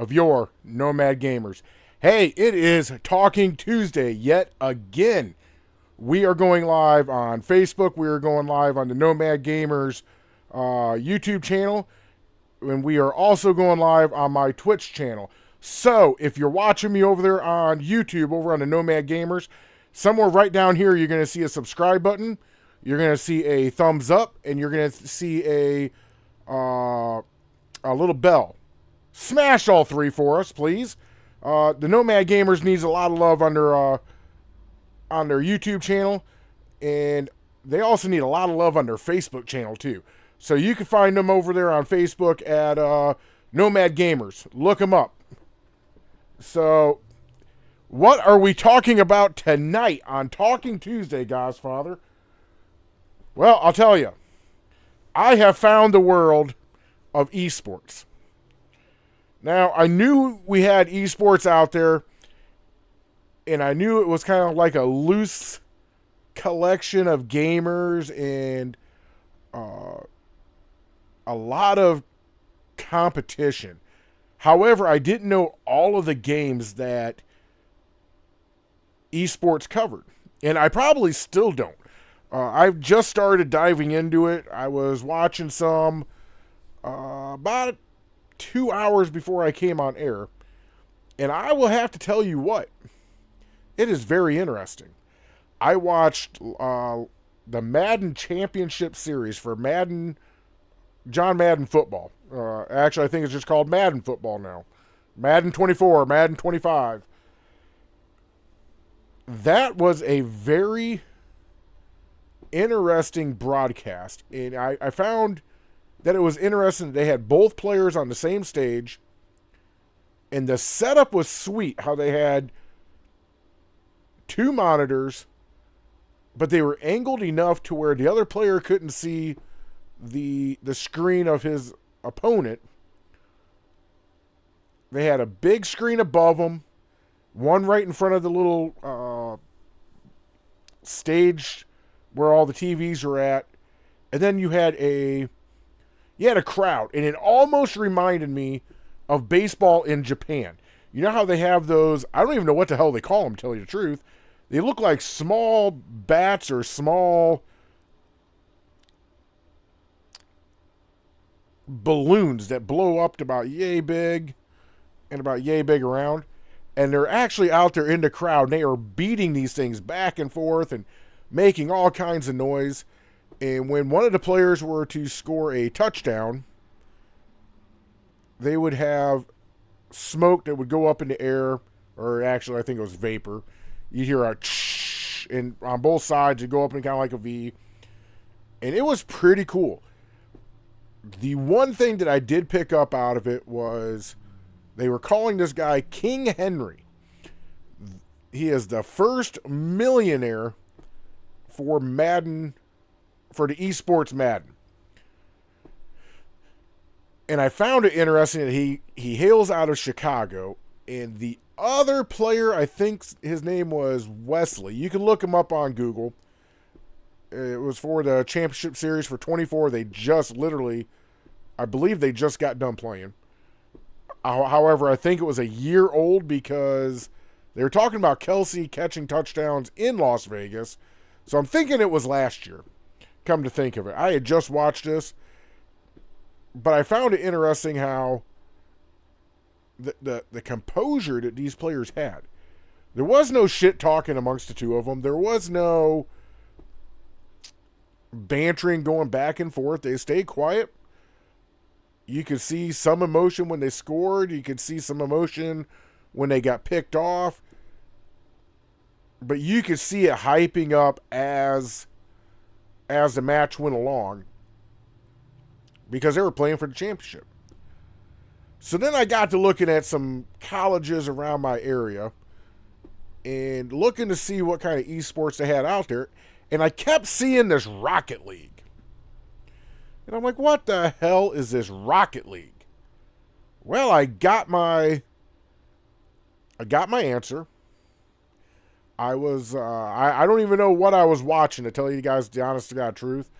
of your Nomad Gamers. Hey, it is Talking Tuesday yet again. We are going live on Facebook. We are going live on the Nomad Gamers YouTube channel. And we are also going live on my Twitch channel. So, if you're watching me over there on YouTube, over on the Nomad Gamers, somewhere right down here, you're going to see a subscribe button. You're going to see a thumbs up, and you're going to see a little bell. Smash all three for us, please. The Nomad Gamers needs a lot of love on their YouTube channel, and they also need a lot of love on their Facebook channel, too. So you can find them over there on Facebook at Nomad Gamers. Look them up. So, what are we talking about tonight on Talking Tuesday, Godfather? Well, I'll tell you. I have found the world of esports. Now, I knew we had esports out there, and I knew it was kind of like a loose collection of gamers and a lot of competition. However, I didn't know all of the games that esports covered, and I probably still don't. I've just started diving into it. I was watching some about 2 hours before I came on air, and I will have to tell you what, it is very interesting. I watched the Madden Championship Series for John Madden Football. Actually, I think it's just called Madden Football now. Madden 24, Madden 25. That was a very interesting broadcast, and I found that it was interesting that they had both players on the same stage, and the setup was sweet, how they had two monitors, but they were angled enough to where the other player couldn't see the screen of his opponent. They had a big screen above them, one right in front of the little stage where all the TVs are at, and then you had a crowd, and it almost reminded me of baseball in Japan. You know how they have those, I don't even know what the hell they call them, to tell you the truth. They look like small bats or small balloons that blow up to about yay big and about yay big around. And they're actually out there in the crowd, and they are beating these things back and forth and making all kinds of noise. And when one of the players were to score a touchdown, they would have smoke that would go up in the air, or actually I think it was vapor. You'd hear a tsh, and on both sides it'd go up in kind of like a V. And it was pretty cool. The one thing that I did pick up out of it was they were calling this guy King Henry. He is the first millionaire for Madden, for the esports Madden. And I found it interesting that he hails out of Chicago, and the other player, I think his name was Wesley. You can look him up on Google. It was for the championship series for 24. They just literally, I believe they just got done playing. However, I think it was a year old because they were talking about Kelsey catching touchdowns in Las Vegas. So I'm thinking it was last year, come to think of it. I had just watched this, but I found it interesting how the composure that these players had. There was no shit talking amongst the two of them. There was no bantering going back and forth. They stayed quiet. You could see some emotion when they scored. You could see some emotion when they got picked off. But you could see it hyping up as the match went along, because they were playing for the championship. So then I got to looking at some colleges around my area and looking to see what kind of esports they had out there. And I kept seeing this Rocket League. And I'm like, what the hell is this Rocket League? Well, I got my answer. I was, I don't even know what I was watching, to tell you guys the honest to God truth.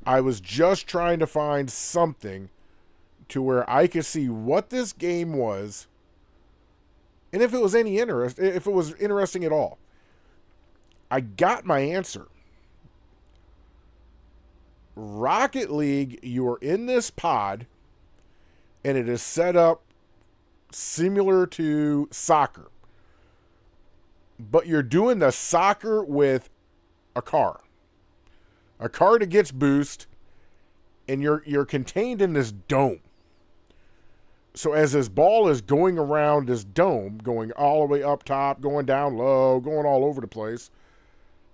I was just trying to find something to where I could see what this game was And if it was if it was interesting at all, I got my answer. Rocket League, you are in this pod, and it is set up similar to soccer. But you're doing the soccer with a car. A car that gets boost, and you're contained in this dome. So as this ball is going around this dome, going all the way up top, going down low, going all over the place,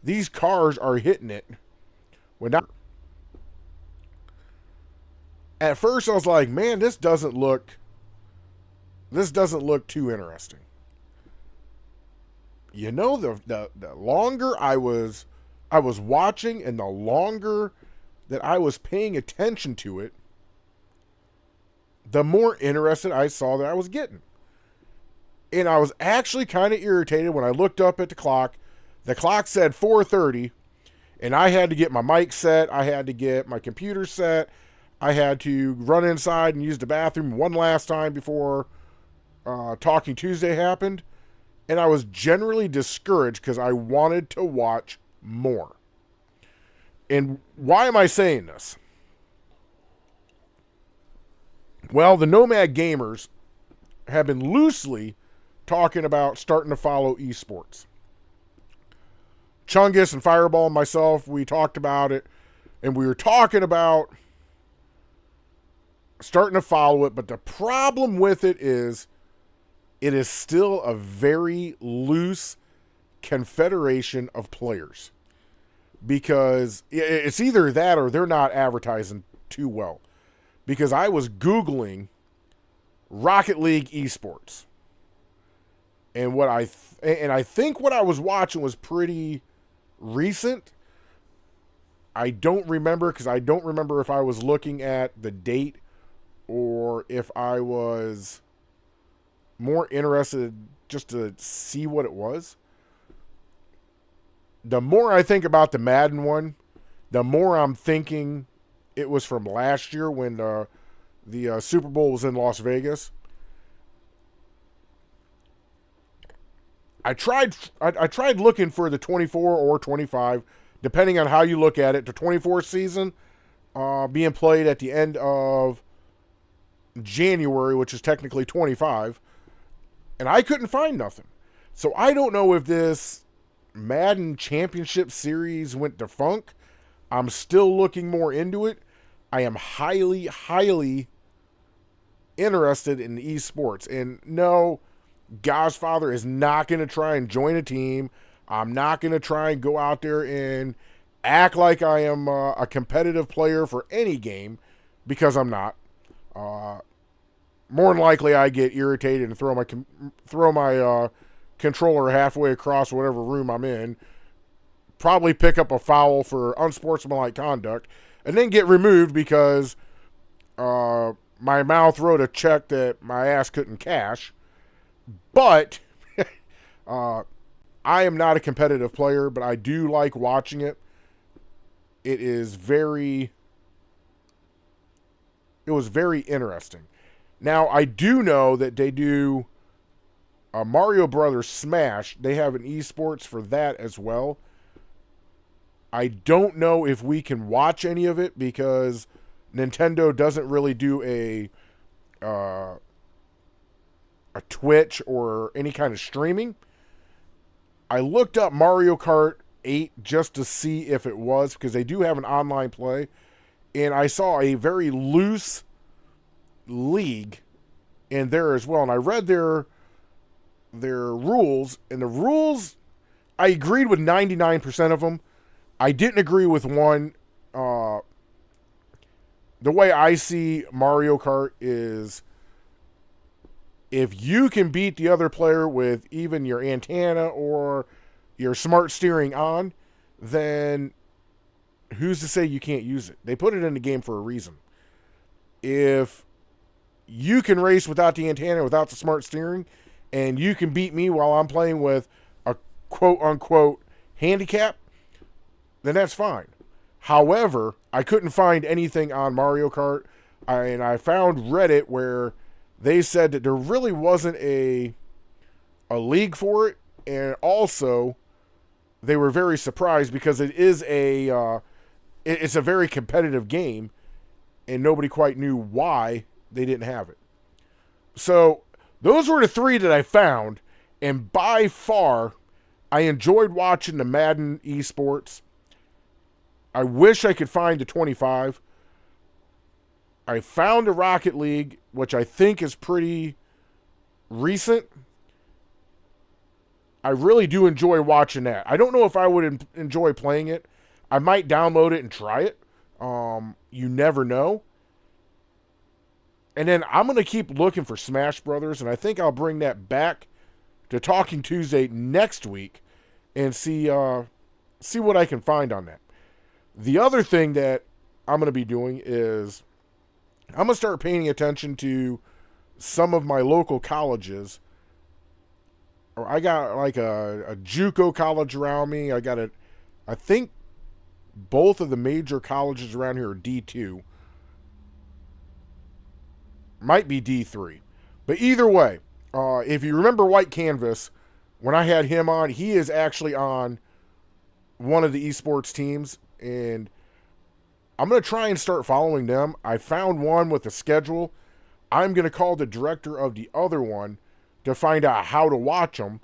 these cars are hitting it. At first I was like, man, this doesn't look too interesting. You know, the longer I was watching and the longer that I was paying attention to it, the more interested I saw that I was getting. And I was actually kind of irritated when I looked up at the clock. The clock said 4:30, and I had to get my mic set. I had to get my computer set. I had to run inside and use the bathroom one last time before Talking Tuesday happened. And I was generally discouraged because I wanted to watch more. And why am I saying this? Well, the Nomad Gamers have been loosely talking about starting to follow esports. Chungus and Fireball and myself, we talked about it, and we were talking about starting to follow it, but the problem with it is still a very loose confederation of players, because it's either that or they're not advertising too well. Because I was Googling Rocket League esports, and I think what I was watching was pretty recent. I don't remember, because I don't remember if I was looking at the date or if I was more interested just to see what it was. The more I think about the Madden one, the more I'm thinking it was from last year when the Super Bowl was in Las Vegas. I tried looking for the 24 or 25, depending on how you look at it. The 24 season being played at the end of January, which is technically 25, and I couldn't find nothing. So I don't know if this Madden Championship Series went defunct. I'm still looking more into it. I am highly, highly interested in esports. And no, Godfather is not going to try and join a team. I'm not going to try and go out there and act like I am a competitive player for any game, because I'm not. More than likely, I get irritated and throw my controller halfway across whatever room I'm in. Probably pick up a foul for unsportsmanlike conduct, and then get removed because my mouth wrote a check that my ass couldn't cash. But I am not a competitive player, but I do like watching it. It was very interesting. Now, I do know that they do Mario Brothers Smash. They have an esports for that as well. I don't know if we can watch any of it because Nintendo doesn't really do a Twitch or any kind of streaming. I looked up Mario Kart 8 just to see if it was, because they do have an online play, and I saw a very loose league in there as well. And I read their rules, and the rules, I agreed with 99% of them. I didn't agree with one. The way I see Mario Kart is, if you can beat the other player with even your antenna or your smart steering on, then who's to say you can't use it? They put it in the game for a reason. If you can race without the antenna, without the smart steering, and you can beat me while I'm playing with a quote-unquote handicap, then that's fine. However, I couldn't find anything on Mario Kart, and I found Reddit where they said that there really wasn't a a league for it, and also they were very surprised because it's a very competitive game, and nobody quite knew why they didn't have it. So those were the three that I found, and by far, I enjoyed watching the Madden Esports. I wish I could find the 25. I found a Rocket League, which I think is pretty recent. I really do enjoy watching that. I don't know if I would enjoy playing it. I might download it and try it. You never know. And then I'm going to keep looking for Smash Brothers, and I think I'll bring that back to Talking Tuesday next week and see what I can find on that. The other thing that I'm going to be doing is I'm going to start paying attention to some of my local colleges. I got like a JUCO college around me. I think both of the major colleges around here are D2. Might be D3. But either way, if you remember White Canvas, when I had him on, he is actually on one of the esports teams, and I'm going to try and start following them. I found one with a schedule. I'm going to call the director of the other one to find out how to watch them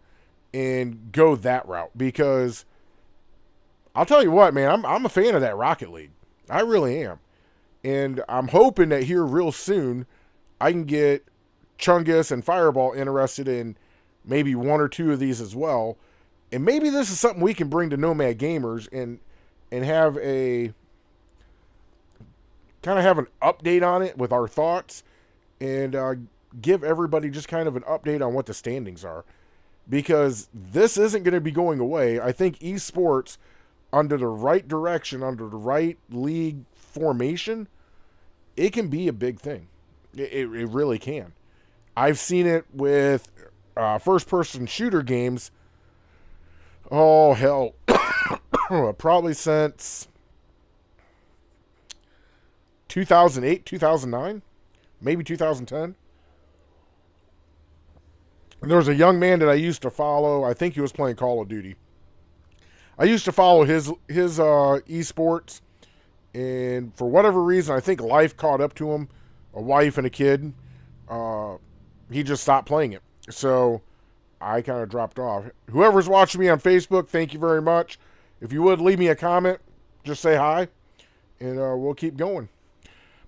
and go that route, because I'll tell you what, man, I'm a fan of that Rocket League. I really am. And I'm hoping that here real soon I can get Chungus and Fireball interested in maybe one or two of these as well. And maybe this is something we can bring to Nomad Gamers and have a kind of have an update on it with our thoughts, and give everybody just kind of an update on what the standings are. Because this isn't going to be going away. I think esports, under the right direction, under the right league formation, it can be a big thing. It really can. I've seen it with first-person shooter games. Oh, hell. Probably since 2008, 2009, maybe 2010. And there was a young man that I used to follow. I think he was playing Call of Duty. I used to follow his esports, and for whatever reason, I think life caught up to him, a wife and a kid. He just stopped playing it. So I kind of dropped off. Whoever's watching me on Facebook, thank you very much. If you would, leave me a comment. Just say hi, and we'll keep going.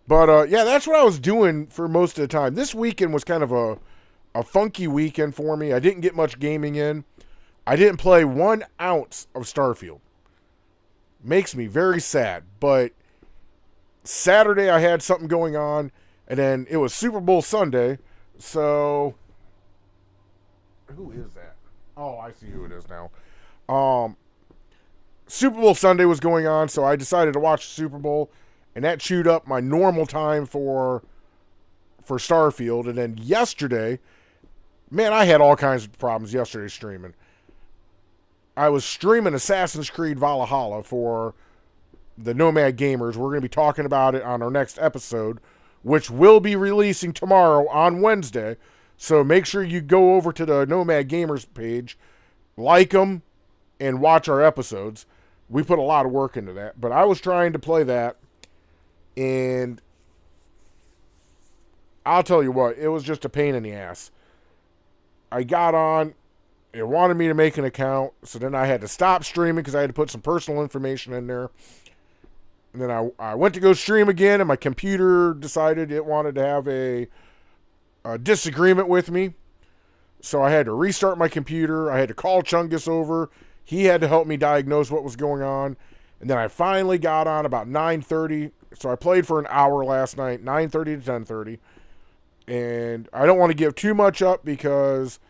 But, yeah, that's what I was doing for most of the time. This weekend was kind of a funky weekend for me. I didn't get much gaming in. I didn't play 1 ounce of Starfield. Makes me very sad. But Saturday I had something going on, and then it was Super Bowl Sunday. So, who is that? Oh, I see who it is now. Super Bowl Sunday was going on, so I decided to watch the Super Bowl, and that chewed up my normal time for Starfield. And then yesterday, man, I had all kinds of problems yesterday streaming. I was streaming Assassin's Creed Valhalla for the Nomad Gamers. We're going to be talking about it on our next episode, which will be releasing tomorrow on Wednesday. So make sure you go over to the Nomad Gamers page, like them, and watch our episodes. We put a lot of work into that. But I was trying to play that, and I'll tell you what, it was just a pain in the ass. I got on, it wanted me to make an account, so then I had to stop streaming because I had to put some personal information in there. And then I went to go stream again, and my computer decided it wanted to have a disagreement with me. So I had to restart my computer. I had to call Chungus over. He had to help me diagnose what was going on. And then I finally got on about 9:30. So I played for an hour last night, 9:30 to 10:30. And I don't want to give too much up because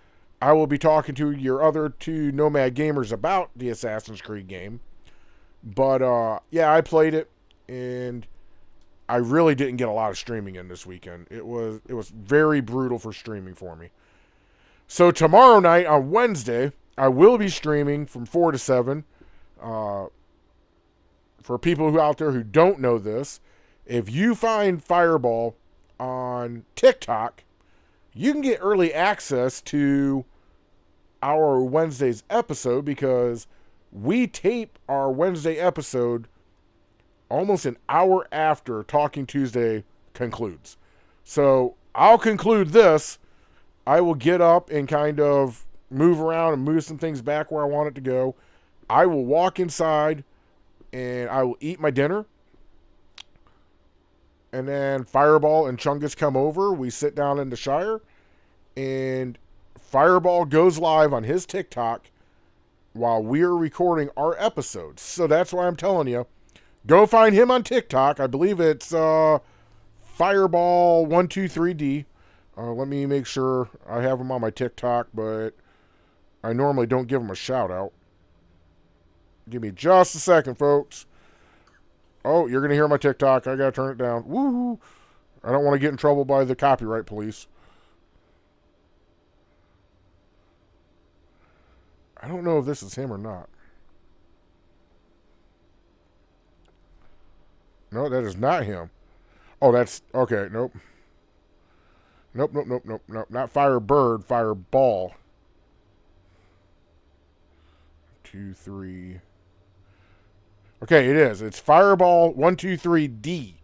I will be talking to your other two Nomad Gamers about the Assassin's Creed game. But, yeah, I played it, and I really didn't get a lot of streaming in this weekend. It was very brutal for streaming for me. So tomorrow night, on Wednesday, I will be streaming from 4 to 7. For people who out there who don't know this, if you find Fireball on TikTok, you can get early access to our Wednesday's episode because we tape our Wednesday episode almost an hour after Talking Tuesday concludes. So I'll conclude this. I will get up and kind of move around and move some things back where I want it to go. I will walk inside and I will eat my dinner. And then Fireball and Chungus come over. We sit down in the Shire. And Fireball goes live on his TikTok while we're recording our episodes. So that's why I'm telling you, go find him on TikTok. I believe it's Fireball123D. Let me make sure I have him on my TikTok, but I normally don't give him a shout out. Give me just a second, folks. Oh, you're going to hear my TikTok. I got to turn it down. Woo! I don't want to get in trouble by the copyright police. I don't know if this is him or not. No, that is not him. Oh, that's... Okay, nope. Nope. Not Firebird, Fireball. 2, 3... Okay, it is. It's Fireball123D.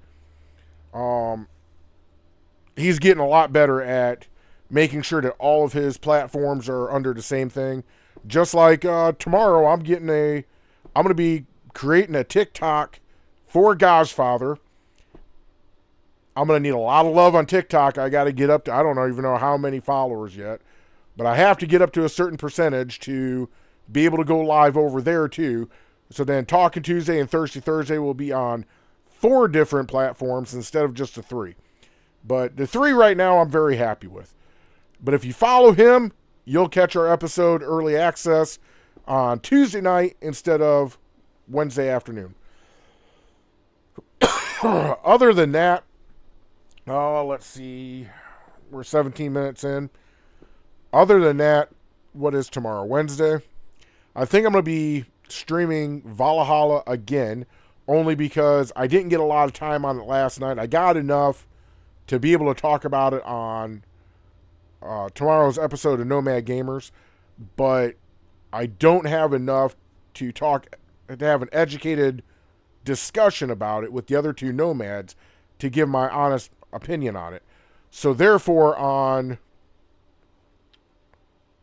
He's getting a lot better at making sure that all of his platforms are under the same thing. Just like tomorrow, I'm going to be creating a TikTok for Godfather. I'm going to need a lot of love on TikTok. I got to get up to, I don't even know how many followers yet, but I have to get up to a certain percentage to be able to go live over there too. So then Talking Tuesday and Thirsty Thursday will be on 4 different platforms instead of just the 3. But the 3 right now I'm very happy with. But if you follow him, you'll catch our episode early access on Tuesday night instead of Wednesday afternoon. Other than that, let's see. We're 17 minutes in. Other than that, what is tomorrow? Wednesday? I think I'm going to be streaming Valhalla again, only because I didn't get a lot of time on it last night. I got enough to be able to talk about it on tomorrow's episode of Nomad Gamers, but I don't have enough to have an educated discussion about it with the other 2 Nomads to give my honest opinion on it. So therefore, on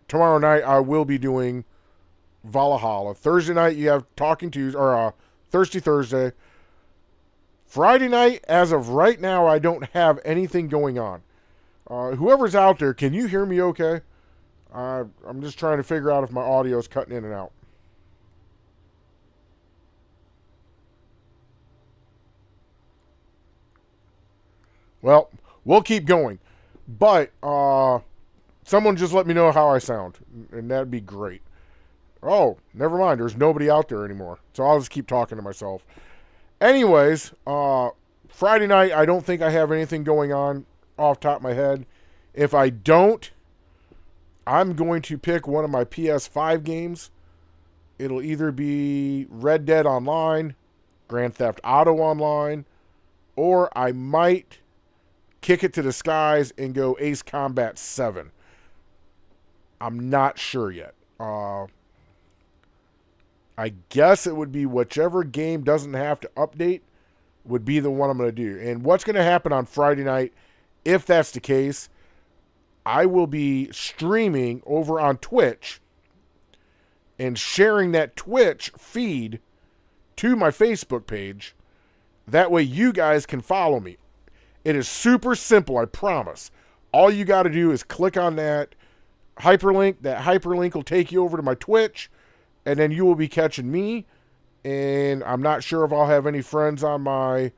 tomorrow night, I will be doing Valhalla. Thursday night, you have Talking Tuesday, or Thirsty Thursday. Friday night, as of right now, I don't have anything going on. Whoever's out there, can you hear me okay? I'm just trying to figure out if my audio is cutting in and out. Well, we'll keep going. But someone just let me know how I sound, and that'd be great. Oh, never mind. There's nobody out there anymore. So I'll just keep talking to myself. Anyways, Friday night, I don't think I have anything going on off the top of my head. If I don't, I'm going to pick one of my PS5 games. It'll either be Red Dead Online, Grand Theft Auto Online, or I might kick it to the skies and go Ace Combat 7. I'm not sure yet. I guess it would be whichever game doesn't have to update would be the one I'm going to do. And what's going to happen on Friday night, if that's the case, I will be streaming over on Twitch and sharing that Twitch feed to my Facebook page. That way you guys can follow me. It is super simple, I promise. All you got to do is click on that hyperlink. That hyperlink will take you over to my Twitch. And then you will be catching me, and I'm not sure if I'll have any friends on my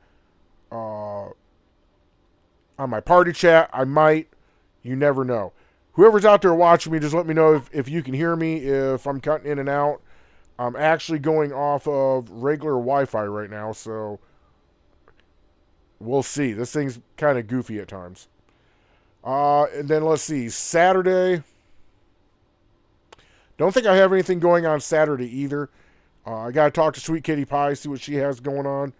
party chat. I might. You never know. Whoever's out there watching me, just let me know if you can hear me, if I'm cutting in and out. I'm actually going off of regular Wi-Fi right now, so we'll see. This thing's kind of goofy at times. And then let's see. Saturday... Don't think I have anything going on Saturday either. I got to talk to Sweet Kitty Pie, see what she has going on.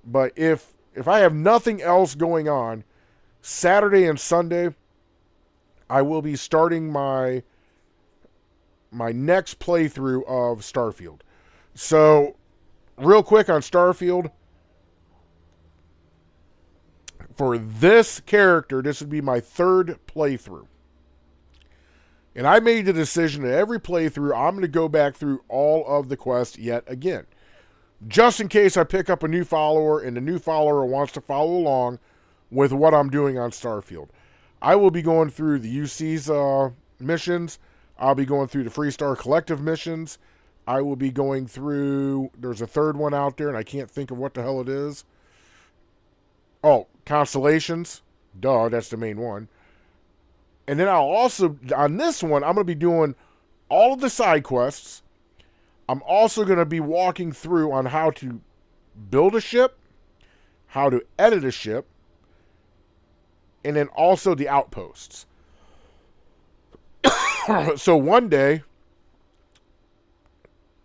But if I have nothing else going on, Saturday and Sunday, I will be starting my my next playthrough of Starfield. So, real quick on Starfield, for this character, this would be my third playthrough. And I made the decision that every playthrough, I'm going to go back through all of the quests yet again. Just in case I pick up a new follower and the new follower wants to follow along with what I'm doing on Starfield. I will be going through the UC's missions. I'll be going through the Freestar Collective missions. I will be going through, there's a third one out there and I can't think of what the hell it is. Oh, Constellations. Duh, that's the main one. And then I'll also, on this one, I'm going to be doing all of the side quests. I'm also going to be walking through on how to build a ship, how to edit a ship, and then also the outposts. So one day,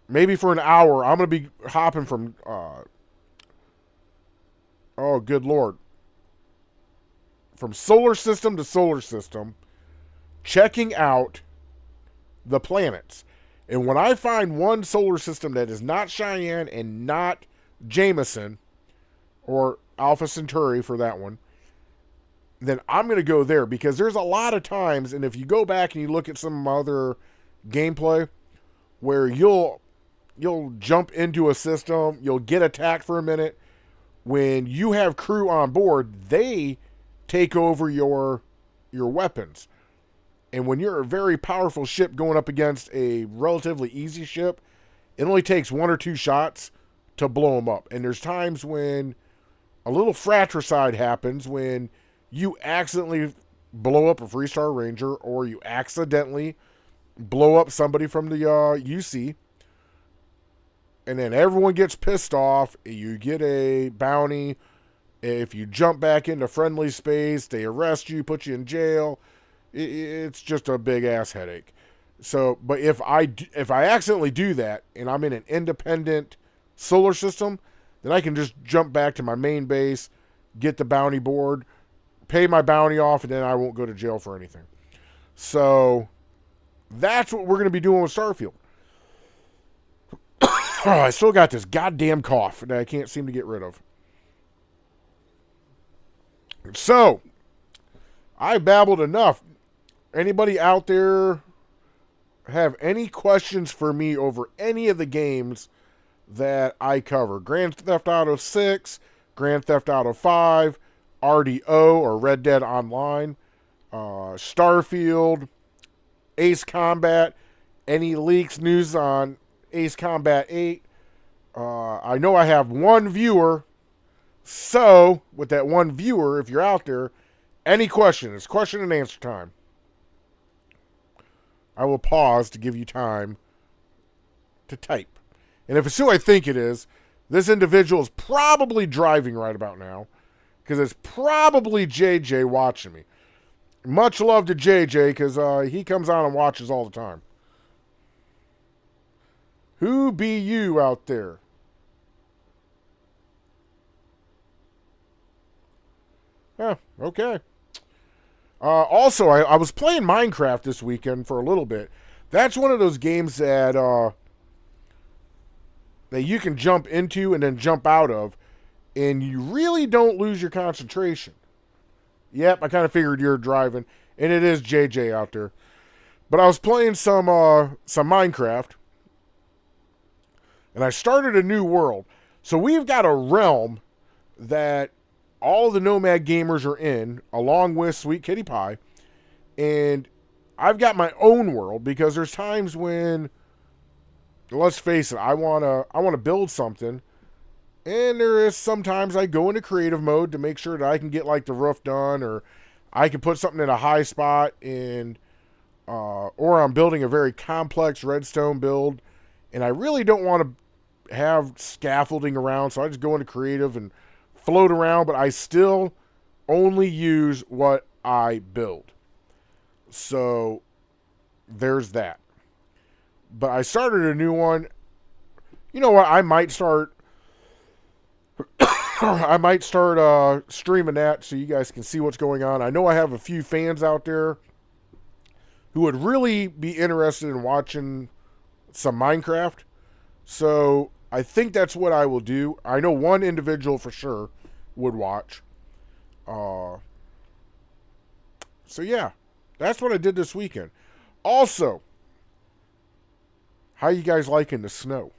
maybe for an hour, I'm going to be hopping from, oh, good Lord, from solar system to solar system, checking out the planets. And when I find one solar system that is not Cheyenne and not Jameson, or Alpha Centauri for that one, then I'm going to go there, because there's a lot of times, and if you go back and you look at some other gameplay, where you'll jump into a system, you'll get attacked for a minute. When you have crew on board, they take over your weapons. And when you're a very powerful ship going up against a relatively easy ship, it only takes one or two shots to blow them up. And there's times when a little fratricide happens, when you accidentally blow up a Freestar Ranger, or you accidentally blow up somebody from the UC, and then everyone gets pissed off. You get a bounty. If you jump back into friendly space, they arrest you, put you in jail. It's just a big ass headache. So, but if I accidentally do that and I'm in an independent solar system, then I can just jump back to my main base, get the bounty board, pay my bounty off, and then I won't go to jail for anything. So that's what we're going to be doing with Starfield. Oh, I still got this goddamn cough that I can't seem to get rid of. So, I babbled enough. Anybody out there have any questions for me over any of the games that I cover? Grand Theft Auto 6, Grand Theft Auto 5, RDO or Red Dead Online, Starfield, Ace Combat, any leaks, news on Ace Combat 8. I know I have one viewer, so with that one viewer, if you're out there, any question, it's question and answer time. I will pause to give you time to type. And if it's who I think it is, this individual is probably driving right about now, because it's probably JJ watching me. Much love to JJ, because he comes on and watches all the time. Who be you out there? Yeah, okay. Also, I was playing Minecraft this weekend for a little bit. That's one of those games that you can jump into and then jump out of, and you really don't lose your concentration. Yep, I kind of figured you're driving, and it is JJ out there. But I was playing some Minecraft, and I started a new world. So we've got a realm that all the Nomad gamers are in, along with Sweet Kitty Pie. And I've got my own world, because there's times when, let's face it, I wanna build something, and there is sometimes I go into creative mode to make sure that I can get like the roof done, or I can put something in a high spot, and or I'm building a very complex redstone build, and I really don't want to have scaffolding around, so I just go into creative and float around, but I still only use what I build. So there's that. But I started a new one. You know what? I might start streaming that so you guys can see what's going on. I know I have a few fans out there who would really be interested in watching some Minecraft. So I think that's what I will do. I know one individual for sure would watch. Uh, so yeah, that's what I did this weekend. Also, how you guys liking the snow?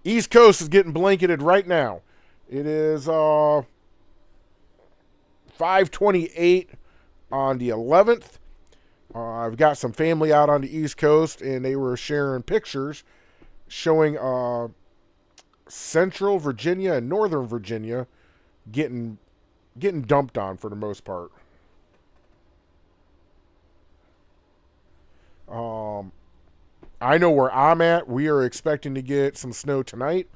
East Coast is getting blanketed right now. It is 5:28 on the 11th. I've got some family out on the East Coast, and they were sharing pictures showing Central Virginia and Northern Virginia getting dumped on for the most part. I know where I'm at. We are expecting to get some snow tonight.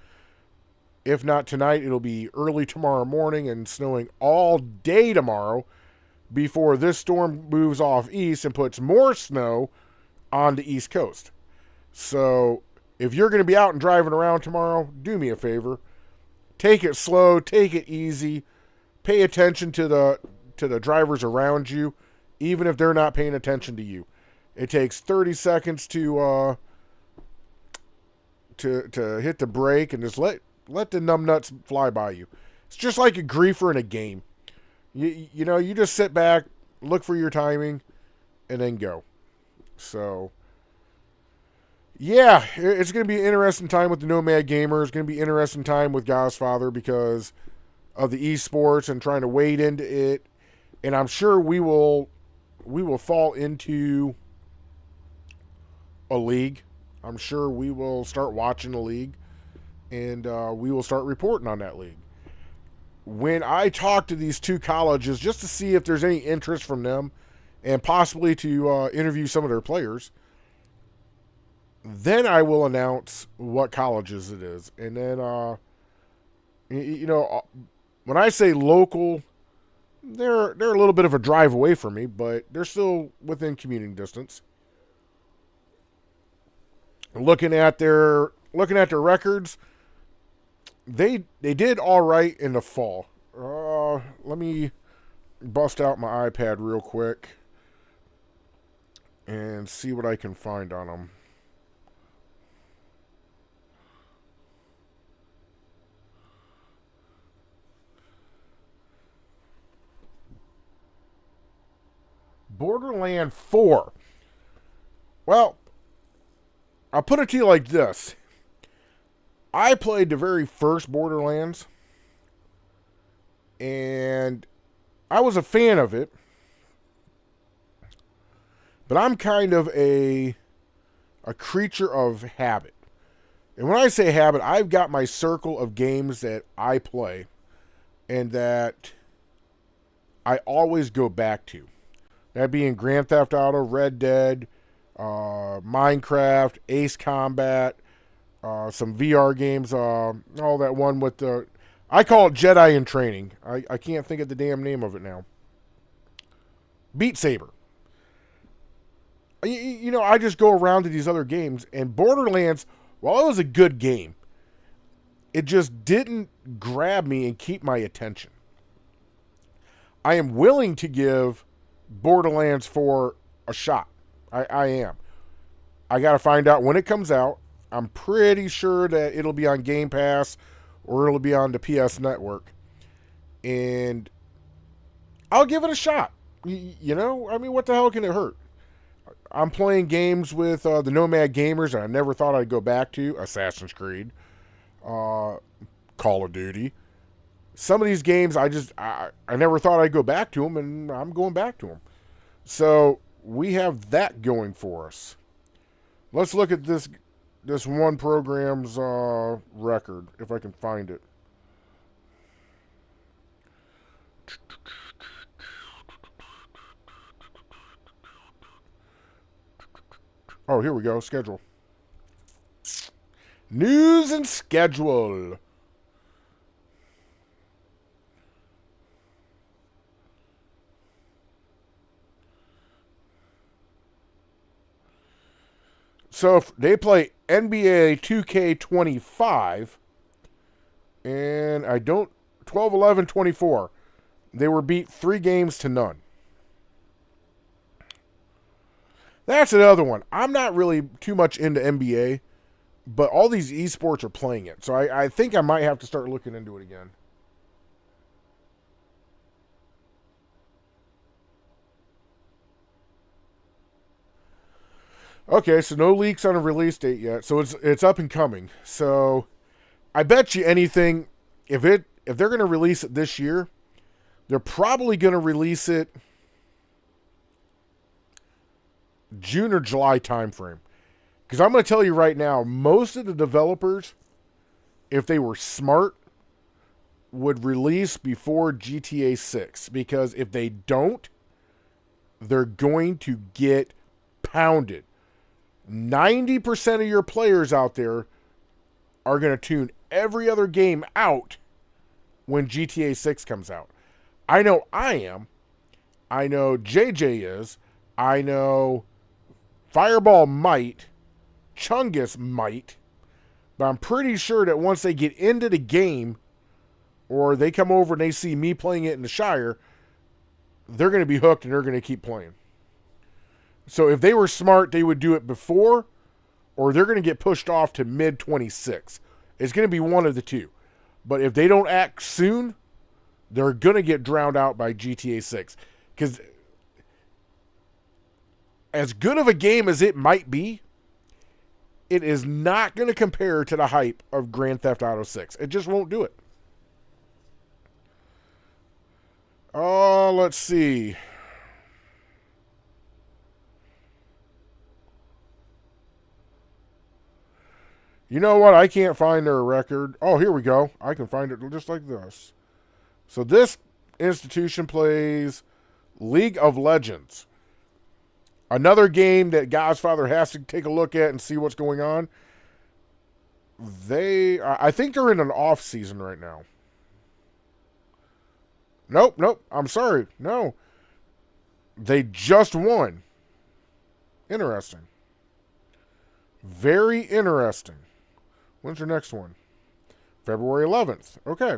If not tonight, it'll be early tomorrow morning and snowing all day tomorrow before this storm moves off east and puts more snow on the East Coast. So if you're going to be out and driving around tomorrow, do me a favor. Take it slow, take it easy. Pay attention to the drivers around you, even if they're not paying attention to you. It takes 30 seconds to hit the brake and just let the numbnuts fly by you. It's just like a griefer in a game. You know, you just sit back, look for your timing, and then go. So, yeah, it's going to be an interesting time with the Nomad Gamer. It's going to be an interesting time with Godfather because of the esports and trying to wade into it. And I'm sure we will fall into a league. I'm sure we will start watching a league, and we will start reporting on that league. When I talk to these two colleges, just to see if there's any interest from them, and possibly to interview some of their players, then I will announce what colleges it is. And then, when I say local, they're a little bit of a drive away from me, but they're still within commuting distance. Looking at their records, they did all right in the fall. Let me bust out my iPad real quick and see what I can find on them. Borderland 4. Well, I'll put it to you like this. I played the very first Borderlands, and I was a fan of it, but I'm kind of a creature of habit. And when I say habit, I've got my circle of games that I play and that I always go back to. That being Grand Theft Auto, Red Dead, Minecraft, Ace Combat, some VR games, all that one with the... I call it Jedi in Training. I can't think of the damn name of it now. Beat Saber. You know, I just go around to these other games, and Borderlands, while it was a good game, it just didn't grab me and keep my attention. I am willing to give Borderlands 4 a shot. I am. I got to find out when it comes out. I'm pretty sure that it'll be on Game Pass or it'll be on the PS Network. And I'll give it a shot. You know, I mean, what the hell can it hurt? I'm playing games with the Nomad Gamers that I never thought I'd go back to. Assassin's Creed. Call of Duty. Some of these games, I never thought I'd go back to them, and I'm going back to them. So we have that going for us. Let's look at this one program's record, if I can find it. Oh, here we go. Schedule. News and schedule. So if they play NBA 2K25, and 12-11-24. They were beat 3 games to none. That's another one. I'm not really too much into NBA, but all these esports are playing it. So I think I might have to start looking into it again. Okay, so no leaks on a release date yet. So it's up and coming. So I bet you anything, if they're going to release it this year, they're probably going to release it June or July timeframe. Because I'm going to tell you right now, most of the developers, if they were smart, would release before GTA 6. Because if they don't, they're going to get pounded. 90% of your players out there are going to tune every other game out when GTA 6 comes out. I know I am. I know JJ is. I know Fireball might. Chungus might. But I'm pretty sure that once they get into the game, or they come over and they see me playing it in the Shire, they're going to be hooked and they're going to keep playing. So if they were smart, they would do it before, or they're going to get pushed off to mid 26. It's going to be one of the two. But if they don't act soon, they're going to get drowned out by GTA 6. Because as good of a game as it might be, it is not going to compare to the hype of Grand Theft Auto 6. It just won't do it. Oh, let's see. You know what? I can't find their record. Oh, here we go. I can find it just like this. So this institution plays League of Legends. Another game that Godfather has to take a look at and see what's going on. I think they're in an off season right now. Nope. I'm sorry. No. They just won. Interesting. Very interesting. When's your next one? February 11th. Okay.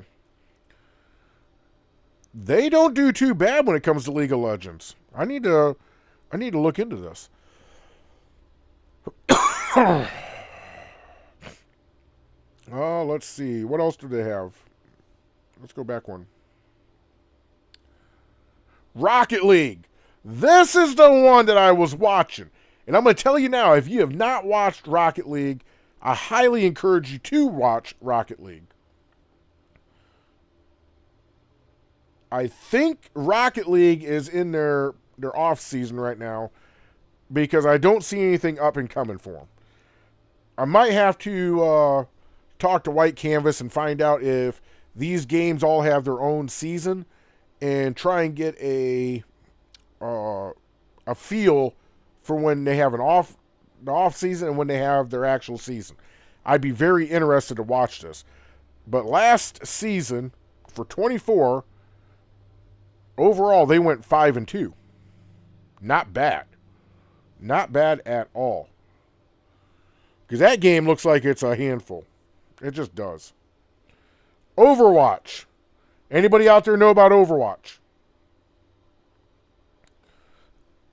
They don't do too bad when it comes to League of Legends. I need to look into this. Oh, let's see. What else do they have? Let's go back one. Rocket League. This is the one that I was watching. And I'm going to tell you now, if you have not watched Rocket League, I highly encourage you to watch Rocket League. I think Rocket League is in their off season right now because I don't see anything up and coming for them. I might have to talk to White Canvas and find out if these games all have their own season and try and get a feel for when they have the off season and when they have their actual season. I'd be very interested to watch this. But last season for 24, overall they went 5-2. Not bad. Not bad at all. Because that game looks like it's a handful. It just does. Overwatch. Anybody out there know about Overwatch?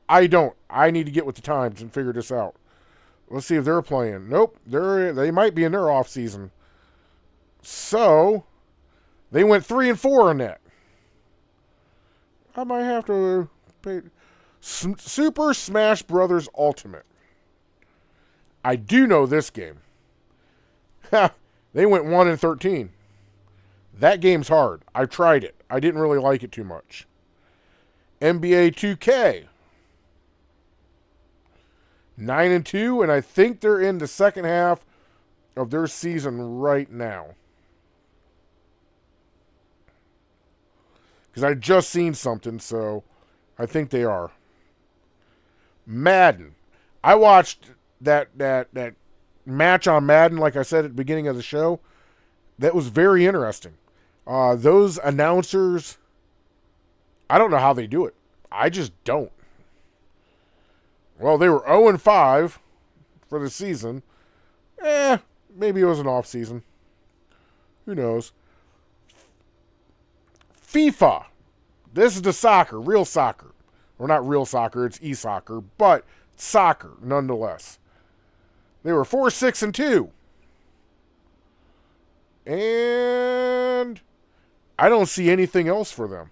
I don't. I need to get with the times and figure this out. Let's see if they're playing. Nope. They might be in their off season. So, they went 3-4 on that. I might have to pay. Super Smash Brothers Ultimate. I do know this game. They went 1-13. That game's hard. I tried it. I didn't really like it too much. NBA 2K. 9-2, and I think they're in the second half of their season right now. Because I just seen something, so I think they are. Madden. I watched that match on Madden, like I said at the beginning of the show. That was very interesting. Those announcers, I don't know how they do it. I just don't. Well, they were 0-5 for the season. Maybe it was an off season. Who knows? FIFA. This is the soccer, real soccer. Or not real soccer, it's e-soccer. But soccer, nonetheless. They were 4-6-2. And I don't see anything else for them.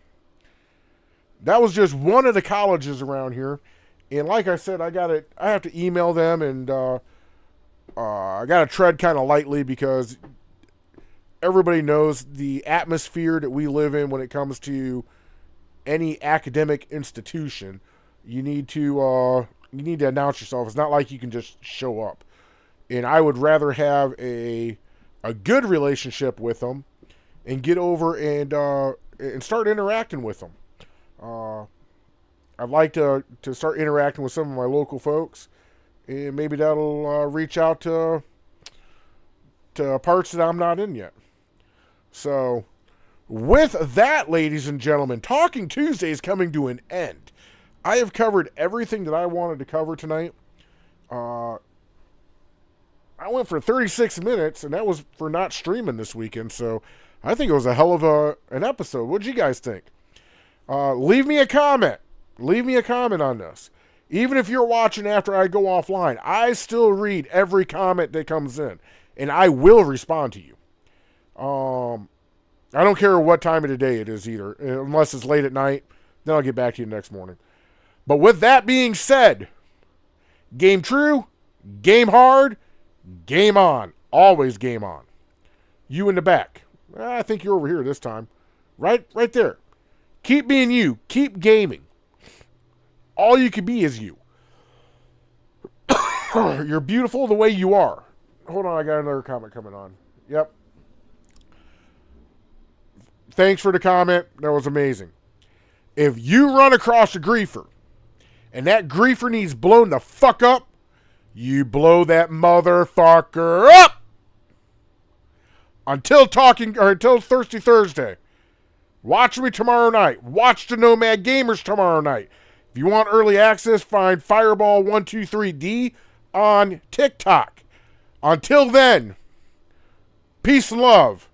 That was just one of the colleges around here. And like I said, I have to email them, and I got to tread kind of lightly because everybody knows the atmosphere that we live in when it comes to any academic institution. You need to announce yourself. It's not like you can just show up. And I would rather have a good relationship with them and get over and start interacting with them. I'd like to start interacting with some of my local folks, and maybe that'll reach out to parts that I'm not in yet. So, with that, ladies and gentlemen, Talking Tuesday is coming to an end. I have covered everything that I wanted to cover tonight. I went for 36 minutes, and that was for not streaming this weekend, so I think it was a hell of an episode. What'd you guys think? Leave me a comment. Leave me a comment on this. Even if you're watching after I go offline, I still read every comment that comes in, and I will respond to you. I don't care what time of the day it is either, unless it's late at night. Then I'll get back to you next morning. But with that being said, game true, game hard, game on. Always game on. You in the back. I think you're over here this time. Right there. Keep being you. Keep gaming. All you can be is you. You're beautiful the way you are. Hold on, I got another comment coming on. Yep. Thanks for the comment. That was amazing. If you run across a griefer and that griefer needs blown the fuck up, you blow that motherfucker up. Until Thirsty Thursday. Watch me tomorrow night. Watch the Nomad Gamers tomorrow night. If you want early access, find Fireball123D on TikTok. Until then, peace and love.